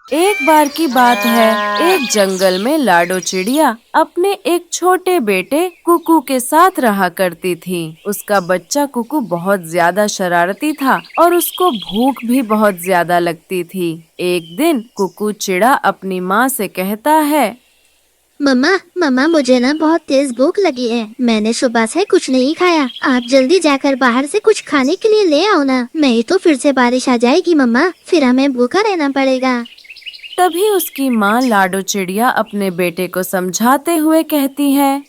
एक बार की बात है, एक जंगल में लाडो चिड़िया अपने एक छोटे बेटे कुकू के साथ रहा करती थी। उसका बच्चा कुकू बहुत ज्यादा शरारती था और उसको भूख भी बहुत ज्यादा लगती थी। एक दिन कुकू चिड़ा अपनी माँ से कहता है, मम्मा मम्मा मुझे ना बहुत तेज भूख लगी है। मैंने सुबह से कुछ नहीं खाया। आप जल्दी जाकर बाहर से कुछ खाने के लिए ले आओ ना, नहीं तो फिर से बारिश आ जाएगी मम्मा, फिर हमें भूखा रहना पड़ेगा। तभी उसकी माँ लाडो चिड़िया अपने बेटे को समझाते हुए कहती है,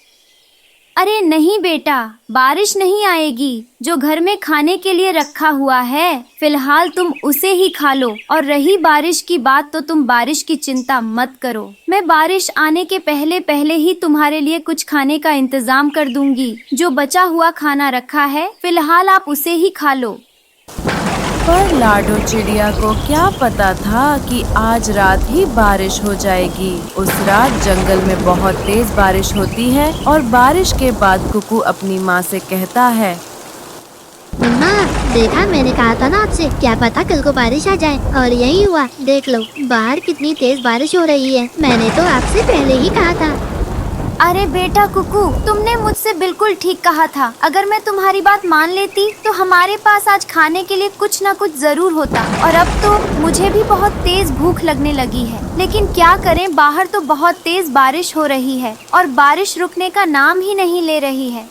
अरे नहीं बेटा, बारिश नहीं आएगी। जो घर में खाने के लिए रखा हुआ है फिलहाल तुम उसे ही खा लो, और रही बारिश की बात तो तुम बारिश की चिंता मत करो। मैं बारिश आने के पहले पहले ही तुम्हारे लिए कुछ खाने का इंतजाम कर दूंगी। जो बचा हुआ खाना रखा है फिलहाल आप उसे ही खा लो। पर लाडो चिड़िया को क्या पता था कि आज रात ही बारिश हो जाएगी। उस रात जंगल में बहुत तेज बारिश होती है और बारिश के बाद कुकू अपनी माँ से कहता है, मम्मा देखा, मैंने कहा था ना आपसे, क्या पता कल को बारिश आ जाए, और यही हुआ। देख लो बाहर कितनी तेज बारिश हो रही है। मैंने तो आपसे पहले ही कहा था। अरे बेटा कुकू, तुमने मुझसे बिल्कुल ठीक कहा था। अगर मैं तुम्हारी बात मान लेती तो हमारे पास आज खाने के लिए कुछ न कुछ जरूर होता। और अब तो मुझे भी बहुत तेज भूख लगने लगी है, लेकिन क्या करें, बाहर तो बहुत तेज बारिश हो रही है और बारिश रुकने का नाम ही नहीं ले रही है।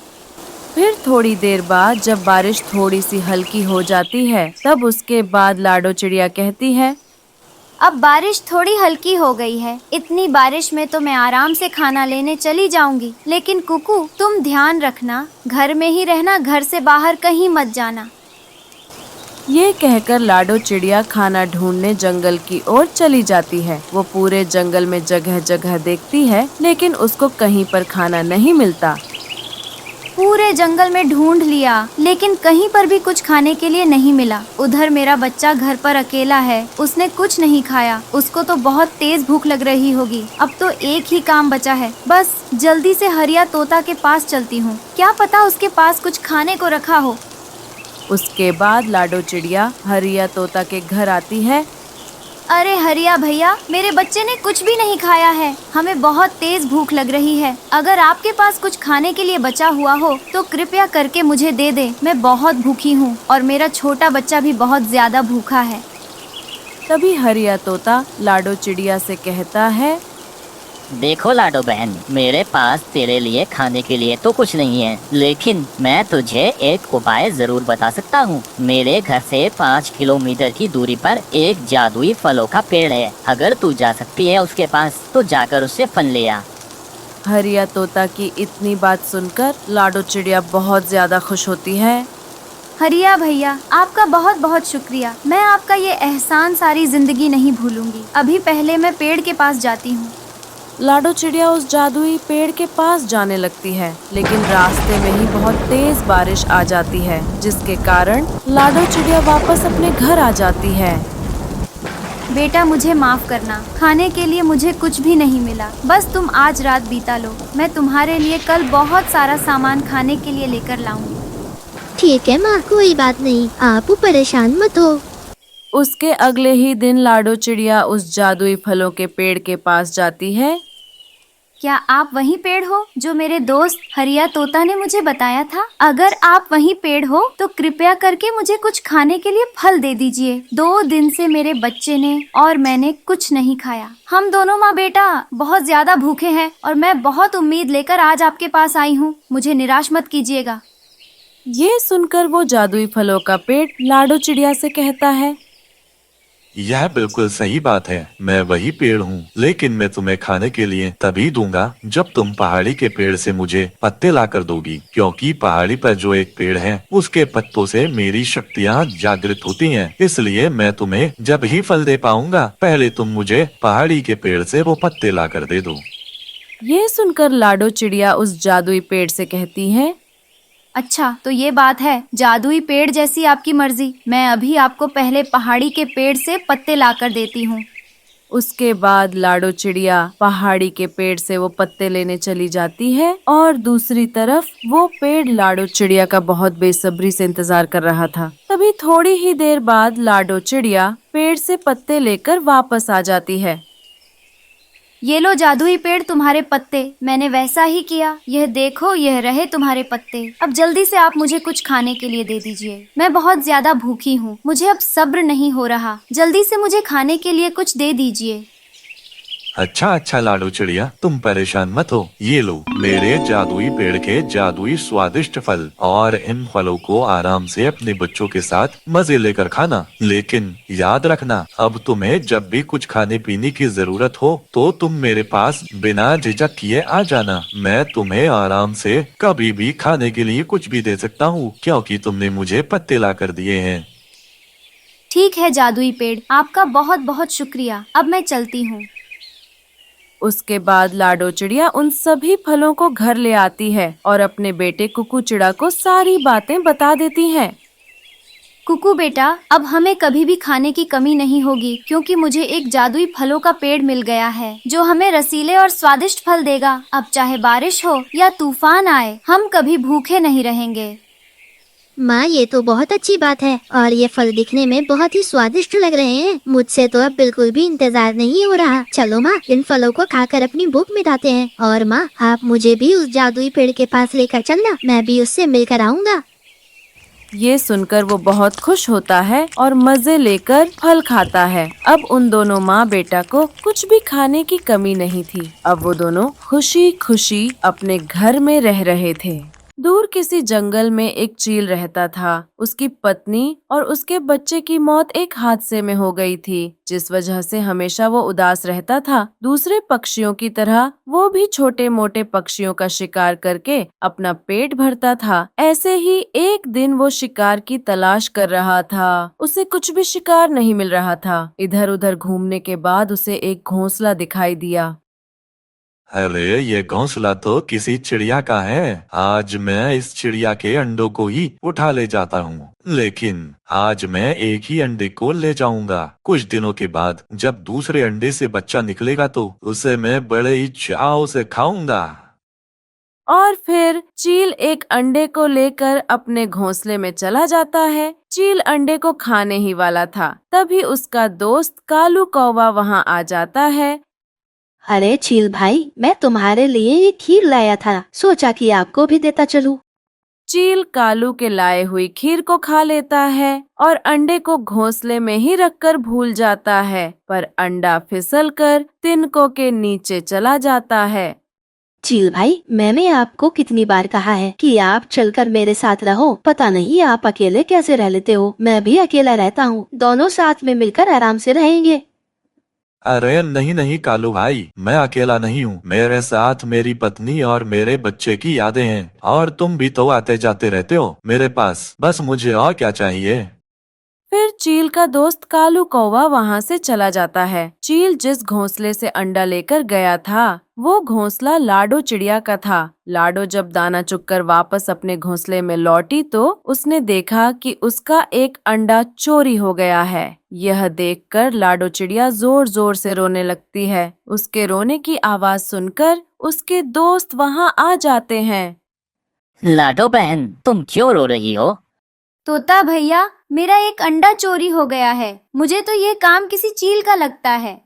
फिर थोड़ी देर बाद जब बारिश थोड़ी सी हल्की हो जाती है, तब उसके बाद लाडो चिड़िया कहती है, अब बारिश थोड़ी हल्की हो गई है। इतनी बारिश में तो मैं आराम से खाना लेने चली जाऊंगी। लेकिन कुकू तुम ध्यान रखना, घर में ही रहना, घर से बाहर कहीं मत जाना। ये कहकर लाडो चिड़िया खाना ढूंढने जंगल की ओर चली जाती है। वो पूरे जंगल में जगह जगह देखती है, लेकिन उसको कहीं पर खाना नहीं मिलता। पूरे जंगल में ढूंढ लिया, लेकिन कहीं पर भी कुछ खाने के लिए नहीं मिला। उधर मेरा बच्चा घर पर अकेला है, उसने कुछ नहीं खाया। उसको तो बहुत तेज भूख लग रही होगी। अब तो एक ही काम बचा है, बस जल्दी से हरिया तोता के पास चलती हूँ। क्या पता उसके पास कुछ खाने को रखा हो। उसके बाद लाडो चिड़िया हरिया तोता के घर आती है। अरे हरिया भैया, मेरे बच्चे ने कुछ भी नहीं खाया है। हमें बहुत तेज भूख लग रही है। अगर आपके पास कुछ खाने के लिए बचा हुआ हो तो कृपया करके मुझे दे दे। मैं बहुत भूखी हूँ और मेरा छोटा बच्चा भी बहुत ज्यादा भूखा है। तभी हरिया तोता लाडो चिड़िया से कहता है, देखो लाडो बहन, मेरे पास तेरे लिए खाने के लिए तो कुछ नहीं है, लेकिन मैं तुझे एक उपाय जरूर बता सकता हूँ। मेरे घर से 5 किलोमीटर की दूरी पर एक जादुई फलों का पेड़ है। अगर तू जा सकती है उसके पास तो जाकर उससे फल ले आ। हरिया तोता की इतनी बात सुनकर लाडो चिड़िया बहुत ज्यादा खुश होती है। हरिया भैया, आपका बहुत बहुत शुक्रिया। मैं आपका ये एहसान सारी जिंदगी नहीं भूलूंगी। अभी पहले मैं पेड़ के पास जाती हूँ। लाडो चिड़िया उस जादुई पेड़ के पास जाने लगती है, लेकिन रास्ते में ही बहुत तेज बारिश आ जाती है, जिसके कारण लाडो चिड़िया वापस अपने घर आ जाती है। बेटा मुझे माफ करना, खाने के लिए मुझे कुछ भी नहीं मिला। बस तुम आज रात बीता लो, मैं तुम्हारे लिए कल बहुत सारा सामान खाने के लिए लेकर लाऊंगी। ठीक है माँ, कोई बात नहीं, आप परेशान मत हो। उसके अगले ही दिन लाडो चिड़िया उस जादुई फलों के पेड़ के पास जाती है। क्या आप वही पेड़ हो जो मेरे दोस्त हरिया तोता ने मुझे बताया था? अगर आप वही पेड़ हो तो कृपया करके मुझे कुछ खाने के लिए फल दे दीजिए। 2 दिन से मेरे बच्चे ने और मैंने कुछ नहीं खाया। हम दोनों माँ बेटा बहुत ज्यादा भूखे हैं और मैं बहुत उम्मीद लेकर आज आपके पास आई हूँ। मुझे निराश मत कीजिएगा। ये सुनकर वो जादुई फलों का पेड़ लाडो चिड़िया से कहता है, यह बिल्कुल सही बात है। मैं वही पेड़ हूँ, लेकिन मैं तुम्हें खाने के लिए तभी दूंगा जब तुम पहाड़ी के पेड़ से मुझे पत्ते लाकर दोगी, क्योंकि पहाड़ी पर जो एक पेड़ है उसके पत्तों से मेरी शक्तियाँ जागृत होती हैं। इसलिए मैं तुम्हें जब ही फल दे पाऊंगा, पहले तुम मुझे पहाड़ी के पेड़ से वो पत्ते लाकर दे दो। ये सुनकर लाडो चिड़िया उस जादुई पेड़ से कहती है, अच्छा तो ये बात है, जादुई पेड़ जैसी आपकी मर्जी। मैं अभी आपको पहले पहाड़ी के पेड़ से पत्ते लाकर देती हूँ। उसके बाद लाडो चिड़िया पहाड़ी के पेड़ से वो पत्ते लेने चली जाती है और दूसरी तरफ वो पेड़ लाडो चिड़िया का बहुत बेसब्री से इंतजार कर रहा था। तभी तभी थोड़ी ही देर बाद लाडो चिड़िया पेड़ से पत्ते लेकर वापस आ जाती है। ये लो जादुई पेड़ तुम्हारे पत्ते। मैंने वैसा ही किया। यह देखो, यह रहे तुम्हारे पत्ते। अब जल्दी से आप मुझे कुछ खाने के लिए दे दीजिए। मैं बहुत ज्यादा भूखी हूँ। मुझे अब सब्र नहीं हो रहा। जल्दी से मुझे खाने के लिए कुछ दे दीजिए। अच्छा लाडो चिड़िया, तुम परेशान मत हो। ये लो मेरे जादुई पेड़ के जादुई स्वादिष्ट फल, और इन फलों को आराम से अपने बच्चों के साथ मजे लेकर खाना। लेकिन याद रखना, अब तुम्हें जब भी कुछ खाने पीने की जरूरत हो तो तुम मेरे पास बिना झिझक किए आ जाना। मैं तुम्हें आराम से कभी भी खाने के लिए कुछ भी दे सकता हूँ, क्योंकि तुमने मुझे पत्ते ला कर दिए हैं। ठीक है जादुई पेड़, आपका बहुत बहुत शुक्रिया। अब मैं चलती हूँ। उसके बाद लाडो चिड़िया उन सभी फलों को घर ले आती है और अपने बेटे कुकू चिड़ा को सारी बातें बता देती है। कुकू बेटा, अब हमें कभी भी खाने की कमी नहीं होगी, क्योंकि मुझे एक जादुई फलों का पेड़ मिल गया है जो हमें रसीले और स्वादिष्ट फल देगा। अब चाहे बारिश हो या तूफान आए, हम कभी भूखे नहीं रहेंगे। माँ, ये तो बहुत अच्छी बात है और ये फल दिखने में बहुत ही स्वादिष्ट लग रहे हैं। मुझसे तो अब बिल्कुल भी इंतजार नहीं हो रहा। चलो माँ, इन फलों को खाकर अपनी भूख मिटाते हैं। और माँ, आप मुझे भी उस जादुई पेड़ के पास लेकर चलना। मैं भी उससे मिलकर आऊँगा। ये सुनकर वो बहुत खुश होता है और मजे लेकर फल खाता है। अब उन दोनों माँ बेटा को कुछ भी खाने की कमी नहीं थी। अब वो दोनों खुशी खुशी अपने घर में रह रहे थे। दूर किसी जंगल में एक चील रहता था। उसकी पत्नी और उसके बच्चे की मौत एक हादसे में हो गई थी, जिस वजह से हमेशा वो उदास रहता था। दूसरे पक्षियों की तरह वो भी छोटे मोटे पक्षियों का शिकार करके अपना पेट भरता था। ऐसे ही एक दिन वो शिकार की तलाश कर रहा था। उसे कुछ भी शिकार नहीं मिल रहा था। इधर उधर घूमने के बाद उसे एक घोंसला दिखाई दिया। अरे, ये घोंसला तो किसी चिड़िया का है। आज मैं इस चिड़िया के अंडों को ही उठा ले जाता हूँ। लेकिन आज मैं एक ही अंडे को ले जाऊंगा। कुछ दिनों के बाद जब दूसरे अंडे से बच्चा निकलेगा तो उसे मैं बड़े ही चाव से खाऊंगा। और फिर चील एक अंडे को लेकर अपने घोंसले में चला जाता है। चील अंडे को खाने ही वाला था, तभी उसका दोस्त कालू कौवा वहाँ आ जाता है। अरे चील भाई, मैं तुम्हारे लिए ये खीर लाया था, सोचा कि आपको भी देता चलूं। चील कालू के लाए हुई खीर को खा लेता है और अंडे को घोंसले में ही रखकर भूल जाता है, पर अंडा फिसलकर तिनकों के नीचे चला जाता है। चील भाई, मैंने आपको कितनी बार कहा है कि आप चलकर मेरे साथ रहो। पता नहीं आप अकेले कैसे रह लेते हो। मैं भी अकेला रहता हूँ। दोनों साथ में मिलकर आराम से रहेंगे। अरे नहीं कालू भाई, मैं अकेला नहीं हूँ। मेरे साथ मेरी पत्नी और मेरे बच्चे की यादें हैं। और तुम भी तो आते जाते रहते हो मेरे पास। बस मुझे और क्या चाहिए। फिर चील का दोस्त कालू कौवा वहाँ से चला जाता है। चील जिस घोंसले से अंडा लेकर गया था वो घोंसला लाडो चिड़िया का था। लाडो जब दाना चुगकर वापस अपने घोंसले में लौटी तो उसने देखा कि उसका एक अंडा चोरी हो गया है। यह देखकर लाडो चिड़िया जोर जोर से रोने लगती है। उसके रोने की आवाज सुनकर उसके दोस्त वहाँ आ जाते हैं। लाडो बहन, तुम क्यों रो रही हो? तोता भैया, मेरा एक अंडा चोरी हो गया है। मुझे तो ये काम किसी चील का लगता है।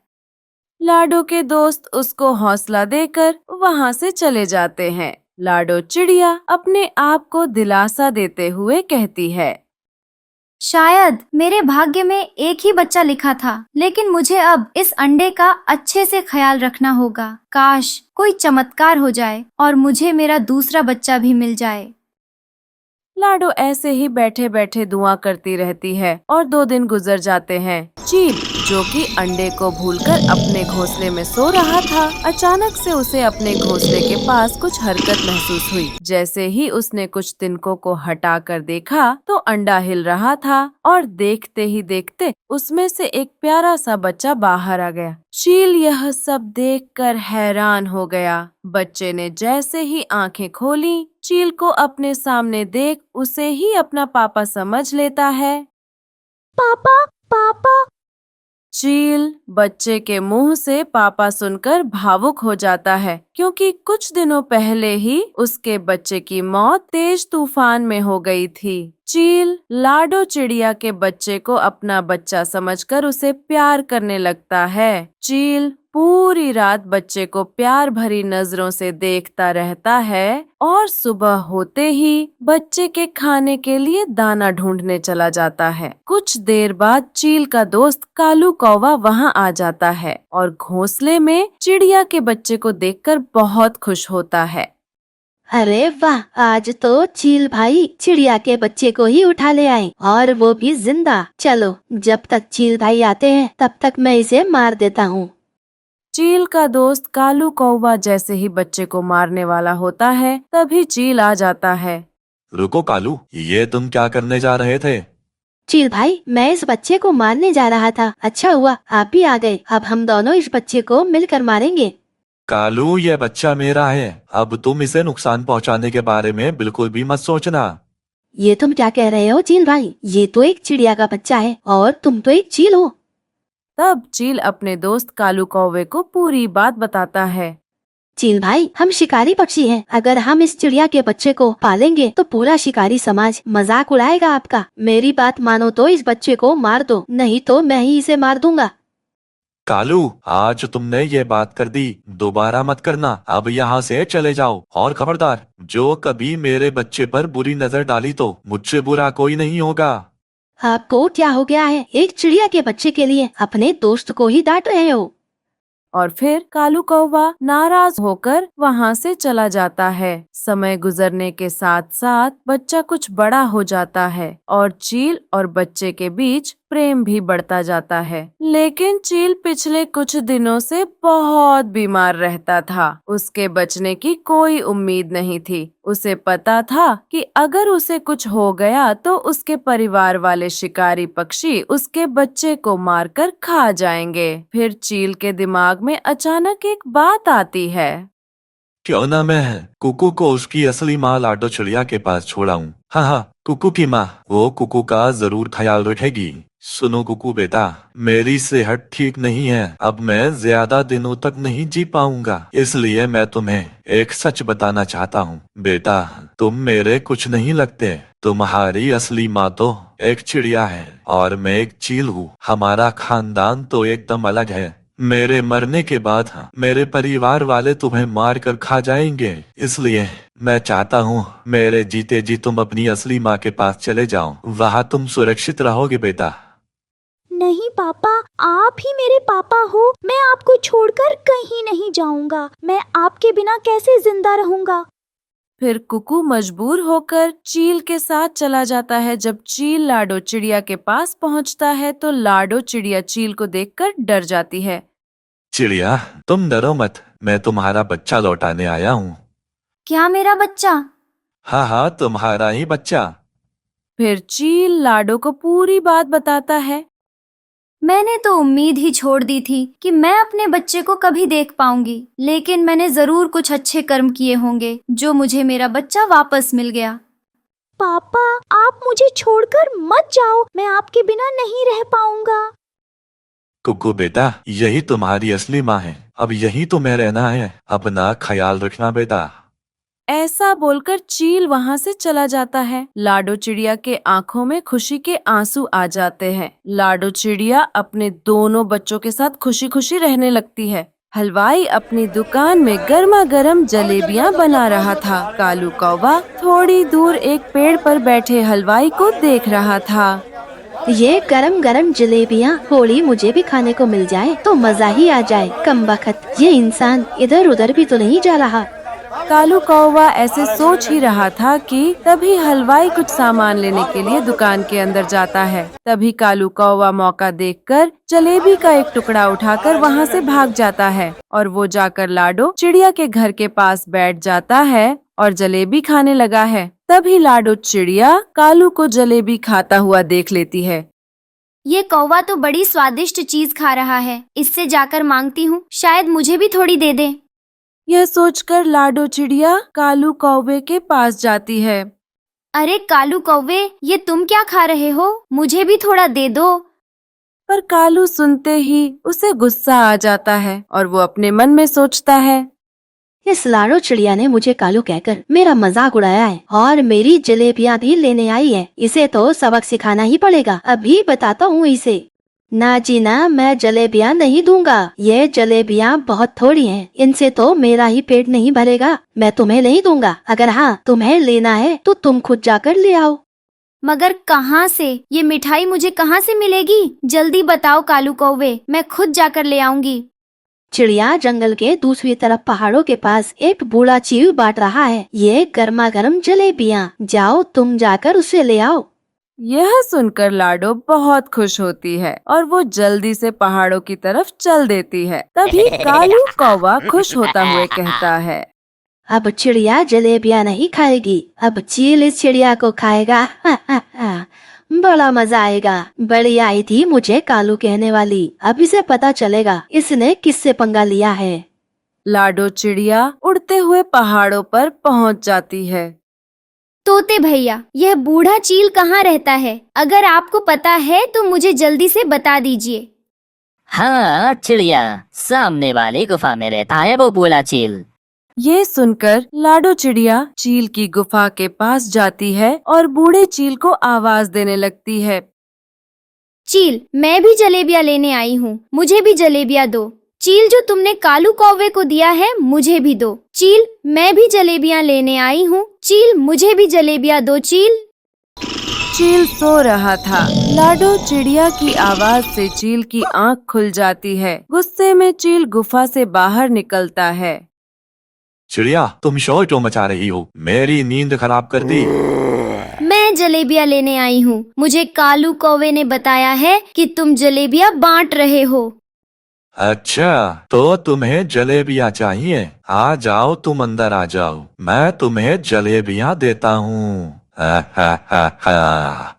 लाडो के दोस्त उसको हौसला देकर वहाँ से चले जाते हैं। लाडो चिड़िया अपने आप को दिलासा देते हुए कहती है, शायद मेरे भाग्य में एक ही बच्चा लिखा था, लेकिन मुझे अब इस अंडे का अच्छे से ख्याल रखना होगा। काश कोई चमत्कार हो जाए और मुझे मेरा दूसरा बच्चा भी मिल जाए। लाडो ऐसे ही बैठे बैठे दुआ करती रहती है और 2 दिन गुजर जाते हैं। चील, जो कि अंडे को भूलकर अपने घोंसले में सो रहा था, अचानक से उसे अपने घोंसले के पास कुछ हरकत महसूस हुई। जैसे ही उसने कुछ तिनकों को हटाकर देखा तो अंडा हिल रहा था और देखते ही देखते उसमें से एक प्यारा सा बच्चा बाहर आ गया। चील यह सब देखकर हैरान हो गया। बच्चे ने जैसे ही आंखें खोली, चील को अपने सामने देख उसे ही अपना पापा समझ लेता है। पापा, पापा। चील बच्चे के मुंह से पापा सुनकर भावुक हो जाता है, क्योंकि कुछ दिनों पहले ही उसके बच्चे की मौत तेज तूफान में हो गई थी। चील लाडो चिड़िया के बच्चे को अपना बच्चा समझकर उसे प्यार करने लगता है। चील पूरी रात बच्चे को प्यार भरी नजरों से देखता रहता है और सुबह होते ही बच्चे के खाने के लिए दाना ढूंढने चला जाता है। कुछ देर बाद चील का दोस्त कालू कौवा वहां आ जाता है और घोंसले में चिड़िया के बच्चे को देखकर बहुत खुश होता है। अरे वाह, आज तो चील भाई चिड़िया के बच्चे को ही उठा ले आए और वो भी जिंदा। चलो, जब तक चील भाई आते हैं तब तक मैं इसे मार देता हूँ। चील का दोस्त कालू कौवा जैसे ही बच्चे को मारने वाला होता है तभी चील आ जाता है। रुको कालू, ये तुम क्या करने जा रहे थे? चील भाई, मैं इस बच्चे को मारने जा रहा था। अच्छा हुआ आप भी आ गए। अब हम दोनों इस बच्चे को मिलकर मारेंगे। कालू, ये बच्चा मेरा है। अब तुम इसे नुकसान पहुंचाने के बारे में बिल्कुल भी मत सोचना। ये तुम क्या कह रहे हो चील भाई? ये तो एक चिड़िया का बच्चा है और तुम तो एक चील हो। तब चील अपने दोस्त कालू कौवे को पूरी बात बताता है। चील भाई, हम शिकारी पक्षी हैं। अगर हम इस चिड़िया के बच्चे को पालेंगे तो पूरा शिकारी समाज मजाक उड़ाएगा आपका। मेरी बात मानो तो इस बच्चे को मार दो, नहीं तो मैं ही इसे मार दूंगा। कालू, आज तुमने ये बात कर दी, दोबारा मत करना। अब यहाँ से चले जाओ और खबरदार, जो कभी मेरे बच्चे पर बुरी नजर डाली तो मुझसे बुरा कोई नहीं होगा। आपको क्या हो गया है? एक चिड़िया के बच्चे के लिए अपने दोस्त को ही डांट रहे हो। और फिर कालू कौवा नाराज होकर वहाँ से चला जाता है। समय गुजरने के साथ साथ बच्चा कुछ बड़ा हो जाता है और चील और बच्चे के बीच प्रेम भी बढ़ता जाता है। लेकिन चील पिछले कुछ दिनों से बहुत बीमार रहता था। उसके बचने की कोई उम्मीद नहीं थी। उसे पता था कि अगर उसे कुछ हो गया तो उसके परिवार वाले शिकारी पक्षी उसके बच्चे को मारकर खा जाएंगे। फिर चील के दिमाग में अचानक एक बात आती है। क्यों ना मैं कुकू को उसकी असली माँ लाडो चिड़िया के पास छोड़ाऊं। हाँ, कुकू की माँ, वो कुकू का जरूर ख्याल रखेगी। सुनो कुकू बेटा, मेरी सेहत ठीक नहीं है। अब मैं ज्यादा दिनों तक नहीं जी पाऊंगा, इसलिए मैं तुम्हें एक सच बताना चाहता हूँ। बेटा, तुम मेरे कुछ नहीं लगते। तुम्हारी असली माँ तो एक चिड़िया है और मैं एक चील हूँ। हमारा खानदान तो एकदम अलग है। मेरे मरने के बाद मेरे परिवार वाले तुम्हें मार कर खा जाएंगे, इसलिए मैं चाहता हूँ मेरे जीते जी तुम अपनी असली माँ के पास चले जाओ। वहाँ तुम सुरक्षित रहोगे बेटा। नहीं पापा, आप ही मेरे पापा हो। मैं आपको छोड़कर कहीं नहीं जाऊंगा। मैं आपके बिना कैसे जिंदा रहूंगा। फिर कुकू मजबूर होकर चील के साथ चला जाता है। जब चील लाडो चिड़िया के पास पहुंचता है तो लाडो चिड़िया चील को देखकर डर जाती है। चिड़िया, तुम डरो मत, मैं तुम्हारा बच्चा लौटाने आया हूँ। क्या मेरा बच्चा? हाँ, तुम्हारा ही बच्चा। फिर चील लाडो को पूरी बात बताता है। मैंने तो उम्मीद ही छोड़ दी थी कि मैं अपने बच्चे को कभी देख पाऊंगी, लेकिन मैंने जरूर कुछ अच्छे कर्म किए होंगे जो मुझे मेरा बच्चा वापस मिल गया। पापा, आप मुझे छोड़कर मत जाओ। मैं आपके बिना नहीं रह पाऊंगा। कुकू बेटा, यही तुम्हारी असली माँ है। अब यही तुम्हें रहना है। अपना ख्याल रखना बेटा। ऐसा बोलकर चील वहाँ से चला जाता है। लाडो चिड़िया के आंखों में खुशी के आंसू आ जाते हैं। लाडो चिड़िया अपने दोनों बच्चों के साथ खुशी खुशी रहने लगती है। हलवाई अपनी दुकान में गर्मा गर्म जलेबियाँ बना रहा था। कालू कौवा थोड़ी दूर एक पेड़ पर बैठे हलवाई को देख रहा था। ये गरम गरम जलेबियाँ होली मुझे भी खाने को मिल जाए तो मजा ही आ जाए। कमबख्त, ये इंसान इधर उधर भी तो नहीं जा रहा। कालू कौवा ऐसे सोच ही रहा था कि तभी हलवाई कुछ सामान लेने के लिए दुकान के अंदर जाता है। तभी कालू कौवा मौका देखकर जलेबी का एक टुकड़ा उठाकर वहाँ से भाग जाता है और वो जाकर लाडो चिड़िया के घर के पास बैठ जाता है और जलेबी खाने लगा है। तभी लाडो चिड़िया कालू को जलेबी खाता हुआ देख लेती है। ये कौवा तो बड़ी स्वादिष्ट चीज खा रहा है। इससे जाकर मांगती हूँ, शायद मुझे भी थोड़ी दे दे। यह सोचकर लाडो चिड़िया कालू कौवे के पास जाती है। अरे कालू कौवे, ये तुम क्या खा रहे हो? मुझे भी थोड़ा दे दो। पर कालू सुनते ही उसे गुस्सा आ जाता है और वो अपने मन में सोचता है, इस लाडो चिड़िया ने मुझे कालू कहकर मेरा मजाक उड़ाया है और मेरी जलेबियाँ भी लेने आई है। इसे तो सबक सिखाना ही पड़ेगा। अभी बताता हूँ इसे। ना जी ना, मैं जलेबियाँ नहीं दूंगा। ये जलेबियाँ बहुत थोड़ी हैं, इनसे तो मेरा ही पेट नहीं भरेगा। मैं तुम्हें नहीं दूंगा। अगर हाँ तुम्हें लेना है तो तुम खुद जाकर ले आओ। मगर कहाँ से? ये मिठाई मुझे कहाँ से मिलेगी? जल्दी बताओ कालू कौवे, मैं खुद जाकर ले आऊंगी। चिड़िया जंगल के दूसरी तरफ पहाड़ों के पास एक बूढ़ा चील बांट रहा है ये गर्मा गर्म जलेबियाँ। जाओ तुम जाकर उसे ले आओ। यह सुनकर लाडो बहुत खुश होती है और वो जल्दी से पहाड़ों की तरफ चल देती है। तभी कालू कौवा खुश होता हुए कहता है, अब चिड़िया जलेबियाँ नहीं खाएगी, अब चील इस चिड़िया को खाएगा। बड़ा मजा आएगा। बड़ी आई थी मुझे कालू कहने वाली, अब इसे पता चलेगा इसने किससे पंगा लिया है। लाडो चिड़िया उड़ते हुए पहाड़ों पर पहुंच जाती है। तोते भैया, यह बूढ़ा चील कहाँ रहता है? अगर आपको पता है तो मुझे जल्दी से बता दीजिए। हाँ चिड़िया, सामने वाली गुफा में रहता है वो बूढ़ा चील। ये सुनकर लाडो चिड़िया चील की गुफा के पास जाती है और बूढ़े चील को आवाज देने लगती है। चील, मैं भी जलेबियाँ लेने आई हूँ, मुझे भी जलेबियाँ दो। चील, जो तुमने कालू कौवे को दिया है मुझे भी दो। चील, मैं भी जलेबियाँ लेने आई हूँ। चील, मुझे भी जलेबियाँ दो। चील। चील सो रहा था। लाडो चिड़िया की आवाज से चील की आंख खुल जाती है। गुस्से में चील गुफा से बाहर निकलता है। चिड़िया, तुम शोर क्यों मचा रही हो? मेरी नींद खराब कर दी। मैं जलेबियाँ लेने आई हूँ। मुझे कालू कौवे ने बताया है कि तुम जलेबियाँ बांट रहे हो। अच्छा, तो तुम्हें जलेबियाँ चाहिए? आ जाओ, तुम अंदर आ जाओ, मैं तुम्हें जलेबियाँ देता हूँ। हा हा हा हा।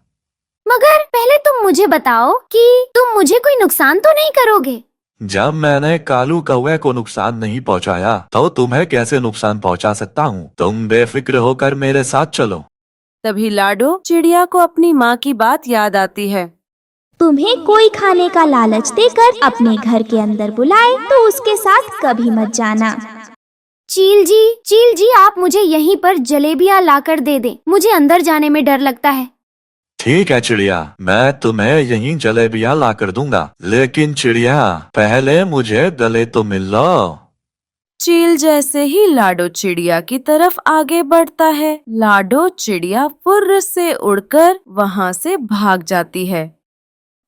मगर पहले तुम मुझे बताओ कि तुम मुझे कोई नुकसान तो नहीं करोगे? जब मैंने कालू कौवे को नुकसान नहीं पहुँचाया तो तुम्हें कैसे नुकसान पहुँचा सकता हूँ? तुम बेफिक्र होकर मेरे साथ चलो। तभी लाडो चिड़िया को अपनी माँ की बात याद आती है। तुम्हें कोई खाने का लालच देकर अपने घर के अंदर बुलाए तो उसके साथ कभी मत जाना। चील जी, आप मुझे यहीं पर जलेबियाँ लाकर दे दें। मुझे अंदर जाने में डर लगता है। ठीक है चिड़िया, मैं तुम्हें यहीं जलेबियाँ ला कर दूंगा, लेकिन चिड़िया पहले मुझे गले तो मिल लो। चील जैसे ही लाडो चिड़िया की तरफ आगे बढ़ता है, लाडो चिड़िया फुर्र से उड़कर वहाँ से भाग जाती है।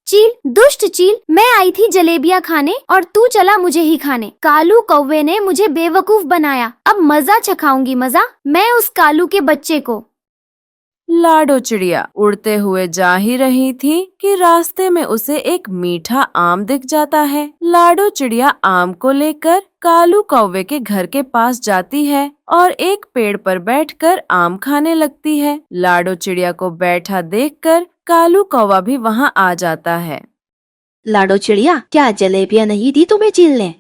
चील, दुष्ट चील, मैं आई थी जलेबियाँ खाने और तू चला मुझे ही खाने। कालू कौवे ने मुझे बेवकूफ बनाया। अब मजा चखाऊंगी, मजा मैं उस कालू के बच्चे को। लाडो चिड़िया उड़ते हुए जा ही रही थी कि रास्ते में उसे एक मीठा आम दिख जाता है। लाडो चिड़िया आम को लेकर कालू कौवे के घर के पास जाती है और एक पेड़ पर बैठकर आम खाने लगती है। लाडो चिड़िया को बैठा देखकर कालू कौवा भी वहाँ आ जाता है। लाडो चिड़िया, क्या जलेबियाँ नहीं दी तुम्हें चील ने?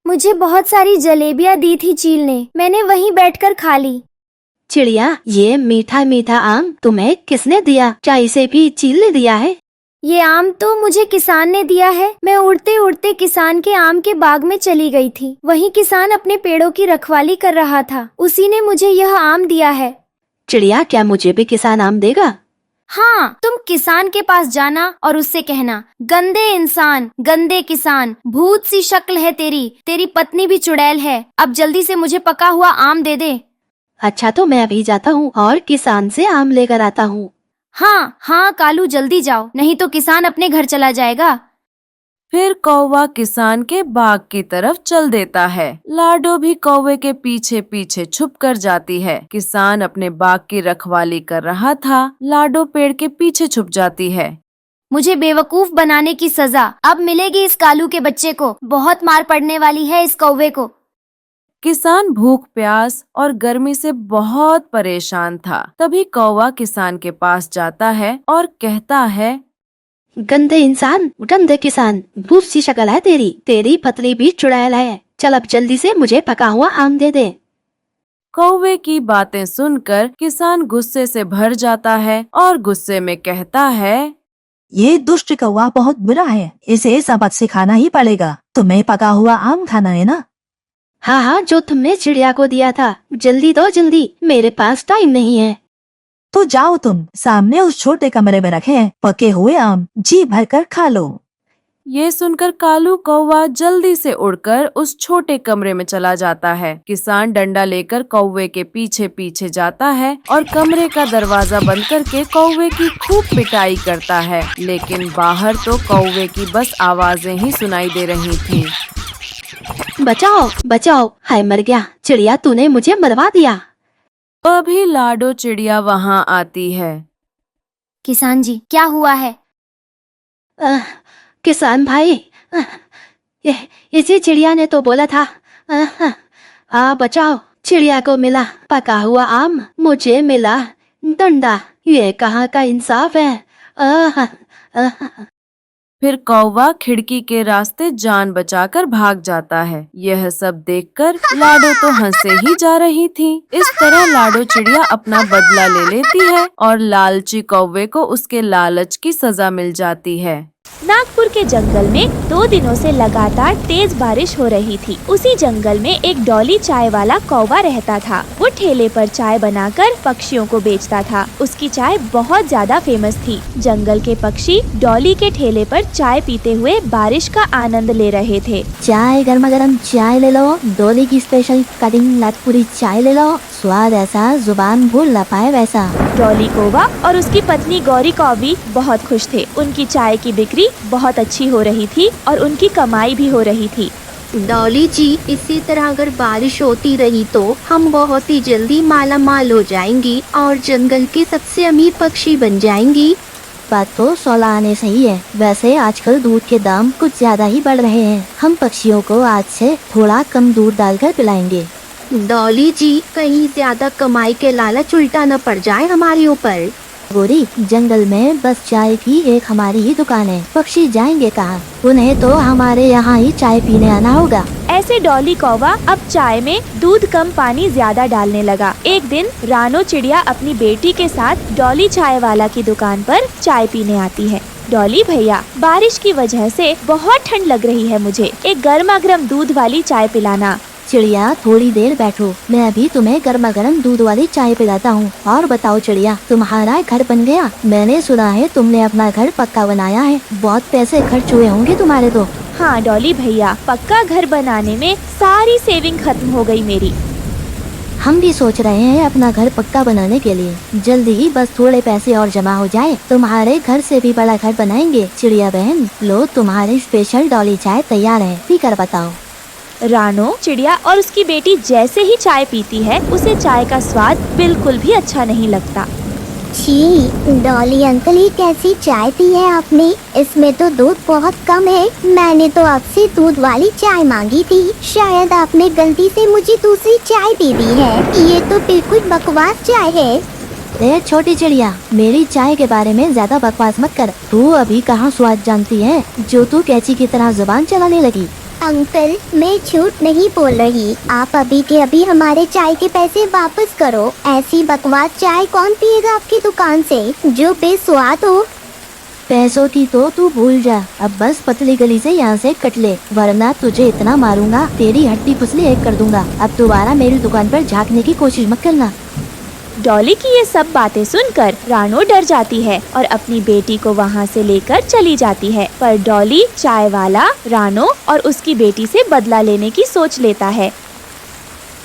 मुझे बहुत सारी जलेबियाँ दी थी चील ने, मैंने वहीं बैठकर खा ली। चिड़िया, ये मीठा मीठा आम तुम्हें किसने दिया? क्या इसे भी चील ने दिया है? ये आम तो मुझे किसान ने दिया है। मैं उड़ते उड़ते किसान के आम के बाग में चली गई थी। वहीं किसान अपने पेड़ों की रखवाली कर रहा था, उसी ने मुझे यह आम दिया है। चिड़िया, क्या मुझे भी किसान आम देगा? हाँ, तुम किसान के पास जाना और उससे कहना, गंदे इंसान, गंदे किसान, भूत सी शक्ल है तेरी, तेरी पत्नी भी चुड़ैल है। अब जल्दी से मुझे पका हुआ आम दे दे। अच्छा, तो मैं अभी जाता हूँ और किसान से आम लेकर आता हूँ। हाँ कालू, जल्दी जाओ, नहीं तो किसान अपने घर चला जाएगा। फिर कौवा किसान के बाग की तरफ चल देता है। लाडो भी कौवे के पीछे पीछे छुप कर जाती है। किसान अपने बाग की रखवाली कर रहा था। लाडो पेड़ के पीछे छुप जाती है। मुझे बेवकूफ बनाने की सजा अब मिलेगी इस कालू के बच्चे को। बहुत मार पड़ने वाली है इस कौवे को। किसान भूख प्यास और गर्मी से बहुत परेशान था। तभी कौवा किसान के पास जाता है और कहता है, गंदे इंसान, गंदे किसान, भूत सी शक्ल है तेरी, तेरी पतली भी चुड़ैल है। चल अब जल्दी से मुझे पका हुआ आम दे दे। कौवे की बातें सुनकर किसान गुस्से से भर जाता है और गुस्से में कहता है, ये दुष्ट कौवा बहुत बुरा है, इसे सबक सिखाना ही पड़ेगा। तुम्हें पका हुआ आम खाना है ना? हाँ हाँ, जो तुमने चिड़िया को दिया था, जल्दी दो जल्दी, मेरे पास टाइम नहीं है। तो जाओ तुम, सामने उस छोटे कमरे में रखे हैं पके हुए आम, जी भरकर खा लो। ये सुनकर कालू कौवा जल्दी से उड़कर उस छोटे कमरे में चला जाता है। किसान डंडा लेकर कौवे के पीछे पीछे जाता है और कमरे का दरवाजा बंद करके कौवे की खूब पिटाई करता है, लेकिन बाहर तो कौवे की बस आवाजें ही सुनाई दे रही थी। बचाओ बचाओ, हाय मर गया, चिड़िया तूने मुझे मरवा दिया। अभी लाडो चिड़िया वहाँ आती है। किसान जी, क्या हुआ है? किसान भाई, इसी चिड़िया ने तो बोला था, बचाओ। चिड़िया को मिला पका हुआ आम, मुझे मिला डंडा, ये कहाँ का इंसाफ है। फिर कौवा खिड़की के रास्ते जान बचाकर भाग जाता है। यह सब देखकर लाडो तो हंसे ही जा रही थी। इस तरह लाडो चिड़िया अपना बदला ले लेती है और लालची कौवे को उसके लालच की सजा मिल जाती है। नागपुर के जंगल में 2 दिनों से लगातार तेज बारिश हो रही थी। उसी जंगल में एक डॉली चाय वाला कौवा रहता था। वो ठेले पर चाय बनाकर पक्षियों को बेचता था। उसकी चाय बहुत ज्यादा फेमस थी। जंगल के पक्षी डॉली के ठेले पर चाय पीते हुए बारिश का आनंद ले रहे थे। चाय गर्मा गर्म चाय ले लो, डोली की स्पेशल कटिंग नागपुरी चाय ले लो, स्वाद ऐसा जुबान भूल न पाए वैसा। डॉली कौवा और उसकी पत्नी गौरी कौवी बहुत खुश थे। उनकी चाय की बिक्री बहुत अच्छी हो रही थी और उनकी कमाई भी हो रही थी। डॉली जी, इसी तरह अगर बारिश होती रही तो हम बहुत ही जल्दी माला माल हो जाएंगी और जंगल की सबसे अमीर पक्षी बन जाएंगी। बात तो 16 आने सही है। वैसे आजकल दूध के दाम कुछ ज्यादा ही बढ़ रहे हैं। हम पक्षियों को आज से थोड़ा कम दूध डालकर पिलाएंगे। डॉली जी, कहीं ज्यादा कमाई के लालच उल्टा न पड़ जाए हमारे ऊपर। गोरी, जंगल में बस चाय की एक हमारी ही दुकान है, पक्षी जाएंगे कहाँ? उन्हें तो हमारे यहाँ ही चाय पीने आना होगा। ऐसे डॉली कौवा अब चाय में दूध कम पानी ज्यादा डालने लगा। एक दिन रानो चिड़िया अपनी बेटी के साथ डॉली चाय वाला की दुकान पर चाय पीने आती है। डॉली भैया, बारिश की वजह से बहुत ठंड लग रही है, मुझे एक गर्मा गर्म दूध वाली चाय पिलाना। चिड़िया, थोड़ी देर बैठो, मैं अभी तुम्हें गर्मा गर्म दूध वाली चाय पिलाता हूँ। और बताओ चिड़िया, तुम्हारा घर बन गया? मैंने सुना है तुमने अपना घर पक्का बनाया है, बहुत पैसे खर्च हुए होंगे तुम्हारे तो। हाँ डॉली भैया, पक्का घर बनाने में सारी सेविंग खत्म हो गई मेरी। हम भी सोच रहे हैं अपना घर पक्का बनाने के लिए। जल्दी ही बस थोड़े पैसे और जमा हो जाए, तुम्हारे घर से भी बड़ा घर बनाएंगे। चिड़िया बहन, लो तुम्हारी स्पेशल डॉली चाय तैयार है, पीकर बताओ। रानो चिड़िया और उसकी बेटी जैसे ही चाय पीती है, उसे चाय का स्वाद बिल्कुल भी अच्छा नहीं लगता। छी, डॉली अंकल, ये कैसी चाय पी है आपने? इसमें तो दूध बहुत कम है। मैंने तो आपसे दूध वाली चाय मांगी थी, शायद आपने गलती से मुझे दूसरी चाय दे दी है। ये तो बिल्कुल बकवास चाय है। छोटी चिड़िया, मेरी चाय के बारे में ज्यादा बकवास मत कर। तू अभी कहाँ स्वाद जानती है, जो तू कैची की तरह जुबान चलाने लगी। अंकल, मैं झूठ नहीं बोल रही। आप अभी के अभी हमारे चाय के पैसे वापस करो। ऐसी बकवास चाय कौन पिएगा आपकी दुकान से, जो बेस्वाद हो। पैसों की तो तू भूल जा, अब बस पतली गली से यहाँ से कट ले, वरना तुझे इतना मारूंगा तेरी हड्डी पुसली एक कर दूंगा। अब दोबारा मेरी दुकान पर झांकने की कोशिश मत करना। डॉली की ये सब बातें सुनकर रानो डर जाती है और अपनी बेटी को वहाँ से लेकर चली जाती है। पर डॉली चाय वाला रानो और उसकी बेटी से बदला लेने की सोच लेता है।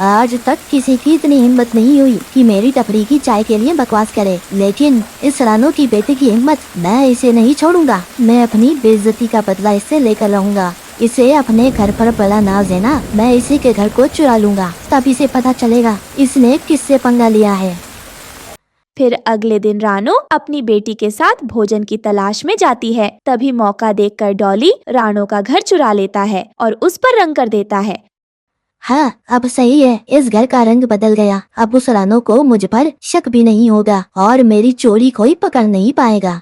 आज तक किसी की इतनी हिम्मत नहीं हुई कि मेरी टपरी की चाय के लिए बकवास करे, लेकिन इस रानो की बेटी की हिम्मत, मैं इसे नहीं छोड़ूंगा। मैं अपनी बेइज्जती का बदला इससे लेकर रहूंगा। इसे अपने घर पर बड़ा नाज है ना, मैं इसी के घर को चुरा लूंगा, तब इसे पता चलेगा इसने किससे पंगा लिया है। फिर अगले दिन रानो अपनी बेटी के साथ भोजन की तलाश में जाती है। तभी मौका देखकर डॉली रानो का घर चुरा लेता है और उस पर रंग कर देता है। हाँ, अब सही है, इस घर का रंग बदल गया। अब उस रानो को मुझ पर शक भी नहीं होगा और मेरी चोरी कोई पकड़ नहीं पाएगा।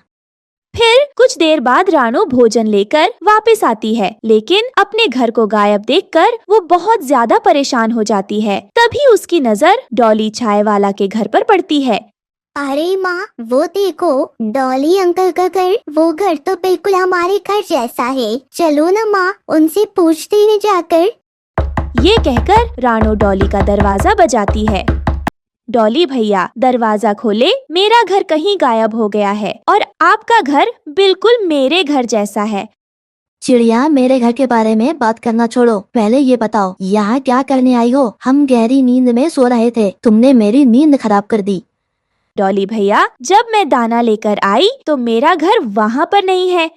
फिर कुछ देर बाद रानो भोजन लेकर वापस आती है, लेकिन अपने घर को गायब देखकर वो बहुत ज्यादा परेशान हो जाती है। तभी उसकी नजर डॉली चाय वाला के घर पर पड़ती है। अरे माँ, वो देखो, डॉली अंकल का घर। वो घर तो बिल्कुल हमारे घर जैसा है। चलो ना माँ, उनसे पूछते हैं जाकर। ये कहकर रानो डॉली का दरवाजा बजाती है। डॉली भैया दरवाजा खोले, मेरा घर कहीं गायब हो गया है और आपका घर बिल्कुल मेरे घर जैसा है। चिड़िया, मेरे घर के बारे में बात करना छोड़ो, पहले ये बताओ यहाँ क्या करने आई हो? हम गहरी नींद में सो रहे थे, तुमने मेरी नींद खराब कर दी। डॉली भैया, जब मैं दाना लेकर आई तो मेरा घर वहाँ पर नहीं है।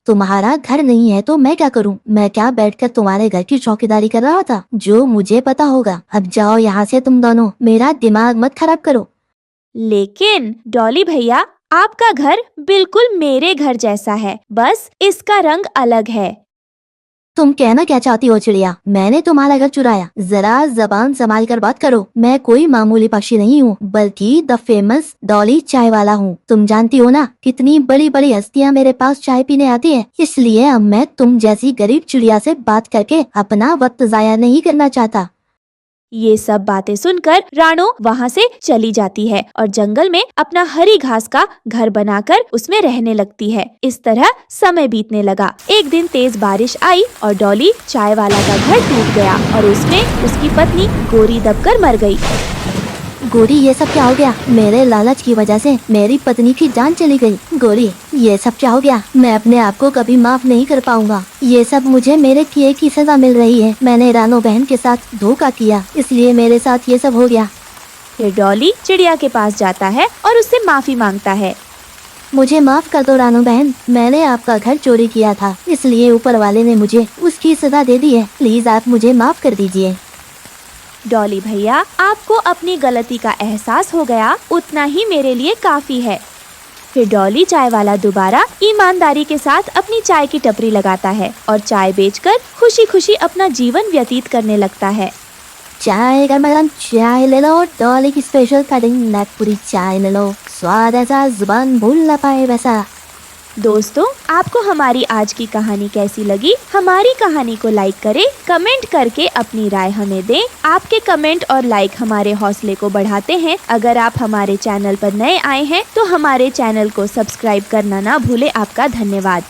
तुम्हारा घर नहीं है तो मैं क्या करूं? मैं क्या बैठकर तुम्हारे घर की चौकीदारी कर रहा था? जो मुझे पता होगा। अब जाओ यहाँ से तुम दोनों, मेरा दिमाग मत खराब करो। लेकिन डॉली भैया, आपका घर बिल्कुल मेरे घर जैसा है, बस इसका रंग अलग है। तुम कहना क्या चाहती हो चिड़िया? मैंने तुम्हारा घर चुराया? जरा जबान संभाल कर बात करो। मैं कोई मामूली पक्षी नहीं हूँ, बल्कि द फेमस डॉली चाय वाला हूँ। तुम जानती हो ना कितनी बड़ी बड़ी हस्तियाँ मेरे पास चाय पीने आती है। इसलिए अब मैं तुम जैसी गरीब चिड़िया से बात करके अपना वक्त जाया नहीं करना चाहता। ये सब बातें सुनकर रानो वहाँ से चली जाती है और जंगल में अपना हरी घास का घर बनाकर उसमें रहने लगती है। इस तरह समय बीतने लगा। एक दिन तेज बारिश आई और डॉली चाय वाला का घर टूट गया और उसमें उसकी पत्नी गोरी दबकर मर गई। गोरी, ये सब क्या हो गया? मेरे लालच की वजह से मेरी पत्नी की जान चली गई। गोरी, ये सब क्या हो गया? मैं अपने आप को कभी माफ नहीं कर पाऊंगा। ये सब मुझे मेरे किए की सजा मिल रही है। मैंने रानो बहन के साथ धोखा किया, इसलिए मेरे साथ ये सब हो गया। फिर डॉली चिड़िया के पास जाता है और उससे माफी मांगता है। मुझे माफ कर दो रानो बहन, मैंने आपका घर चोरी किया था, इसलिए ऊपर वाले ने मुझे उसकी सजा दे दी है। प्लीज आप मुझे माफ कर दीजिए। डॉली भैया, आपको अपनी गलती का एहसास हो गया, उतना ही मेरे लिए काफी है। फिर डॉली चाय वाला दोबारा ईमानदारी के साथ अपनी चाय की टपरी लगाता है और चाय बेचकर खुशी खुशी अपना जीवन व्यतीत करने लगता है। चाय गरम गरम चाय ले लो, डॉली की स्पेशल कटिंग नागपुरी चाय ले लो, स्वाद ऐसा जुबान भूल न पाए वैसा। दोस्तों, आपको हमारी आज की कहानी कैसी लगी? हमारी कहानी को लाइक करें, कमेंट करके अपनी राय हमें दें। आपके कमेंट और लाइक हमारे हौसले को बढ़ाते हैं। अगर आप हमारे चैनल पर नए आए हैं तो हमारे चैनल को सब्सक्राइब करना ना भूलें। आपका धन्यवाद।